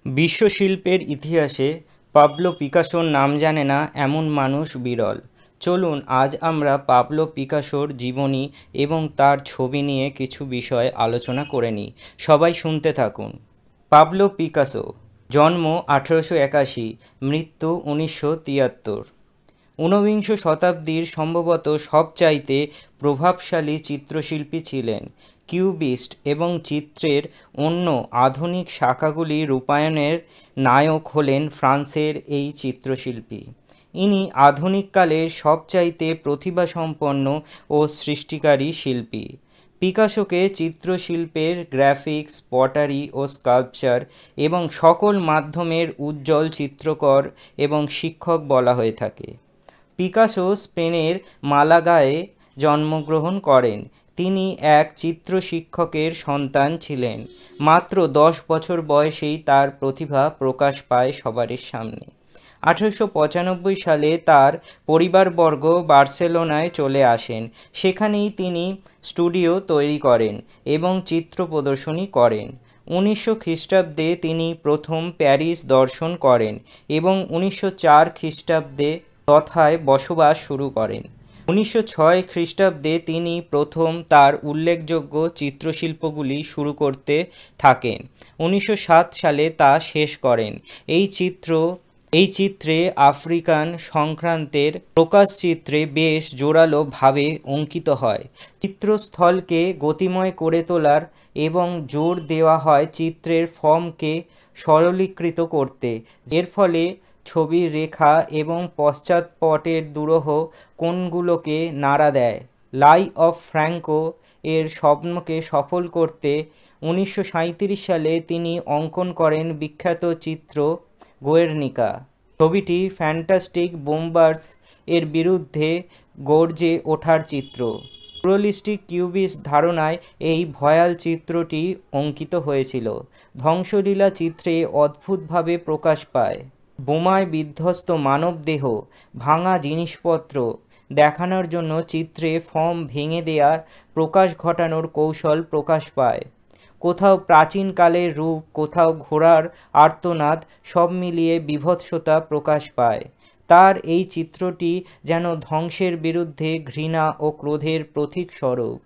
বিশ্বশিল্পের ইতিহাসে পাবলো পিকাসোর নাম জানে না এমন মানুষ বিরল। চলুন আজ আমরা পাবলো পিকাসোর জীবনী এবং তার ছবি নিয়ে কিছু বিষয় আলোচনা করে নিই। সবাই শুনতে থাকুন। পাবলো পিকাসো জন্ম 1881, মৃত্যু 1973। ঊনবিংশ শতাব্দীর সম্ভবত সবচাইতে প্রভাবশালী চিত্রশিল্পী ছিলেন। কিউবিস্ট এবং চিত্রের অন্য আধুনিক শাখাগুলি রূপায়ণের নায়ক হলেন ফ্রান্সের এই চিত্রশিল্পী। ইনি আধুনিককালের সবচাইতে প্রতিভাসম্পন্ন ও সৃষ্টিকারী শিল্পী। পিকাসোকে চিত্রশিল্পের গ্রাফিক্স, পটারি ও স্কাল্পচার এবং সকল মাধ্যমের উজ্জ্বল চিত্রকর এবং শিক্ষক বলা হয়ে থাকে। পিকাসো স্পেনের মালাগায় জন্মগ্রহণ করেন। তিনি এক চিত্রশিক্ষকের সন্তান ছিলেন। মাত্র 10 বছর বয়সেই তার প্রতিভা প্রকাশ পায় সবার সামনে। 1895 সালে তার পরিবারবর্গ বার্সেলোনায় চলে আসেন। সেখানেই তিনি স্টুডিও তৈরি করেন এবং চিত্র প্রদর্শনী করেন। 1900 খ্রিস্টাব্দে তিনি প্রথম প্যারিস দর্শন করেন এবং 1904 খ্রিস্টাব্দে তথায় বসবাস শুরু করেন। 1906 খ্রিস্টাব্দে তিনি প্রথম তার উল্লেখযোগ্য চিত্রশিল্পগুলি শুরু করতে থাকেন। 1907 সালে তা শেষ করেন। এই চিত্রে আফ্রিকান সংক্রান্তের প্রকাশচিত্রে বেশ জোরালোভাবে অঙ্কিত হয়। চিত্রস্থলকে গতিময় করে তোলার এবং জোর দেওয়া হয় চিত্রের ফর্মকে সরলীকৃত করতে, এর ফলে ছবির রেখা এবং পশ্চাৎপটের দুরূহ কোণগুলোকে নাড়া দেয়। লাই অফ ফ্র্যাঙ্কো এর স্বপ্নকে সফল করতে 1937 সালে তিনি অঙ্কন করেন বিখ্যাত চিত্র গুয়ের্নিকা। ছবিটি ফ্যান্টাস্টিক বোম্বার্স এর বিরুদ্ধে গর্জে ওঠার চিত্র। প্লুরালিস্টিক কিউবিস্ট ধারণায় এই ভয়াল চিত্রটি অঙ্কিত হয়েছিল। ধ্বংসলীলা চিত্রে অদ্ভুতভাবে প্রকাশ পায়। বোমায় বিধ্বস্ত মানবদেহ, ভাঙা জিনিসপত্র দেখানোর জন্য চিত্রে ফর্ম ভেঙে দেওয়ার প্রকাশ ঘটানোর কৌশল প্রকাশ পায়। কোথাও প্রাচীনকালের রূপ, কোথাও ঘোড়ার আর্তনাদ, সব মিলিয়ে বীভৎসতা প্রকাশ পায়। তার এই চিত্রটি যেন ধ্বংসের বিরুদ্ধে ঘৃণা ও ক্রোধের প্রতীক স্বরূপ।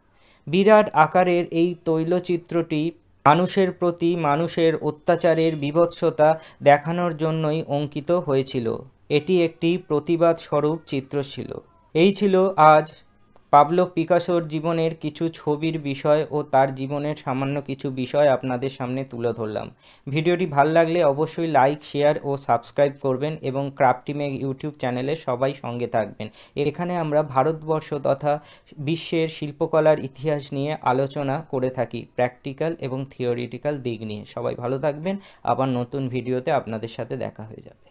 বিরাট আকারের এই তৈলচিত্রটি মানুষের প্রতি মানুষের অত্যাচারের বীভৎসতা দেখানোর জন্যই অঙ্কিত হয়েছিল। এটি একটি প্রতিবাদ স্বরূপ চিত্র ছিল। এই ছিল আজ পাবলো পিকাসোর জীবনের কিছু ছবির বিষয় ও তার জীবনের সামান্য কিছু বিষয় আপনাদের সামনে তুলে ধরলাম। ভিডিওটি ভালো লাগলে অবশ্যই লাইক, শেয়ার ও সাবস্ক্রাইব করবেন এবং ক্রাফটিমেগ ইউটিউব চ্যানেলে সবাই সঙ্গে থাকবেন। এখানে আমরা ভারতবর্ষ তথা বিশ্বের শিল্পকলার ইতিহাস নিয়ে আলোচনা করে থাকি, প্র্যাকটিক্যাল এবং থিওরিটিক্যাল দিক নিয়ে। সবাই ভালো থাকবেন। আবার নতুন ভিডিওতে আপনাদের সাথে দেখা হয়ে যাবে।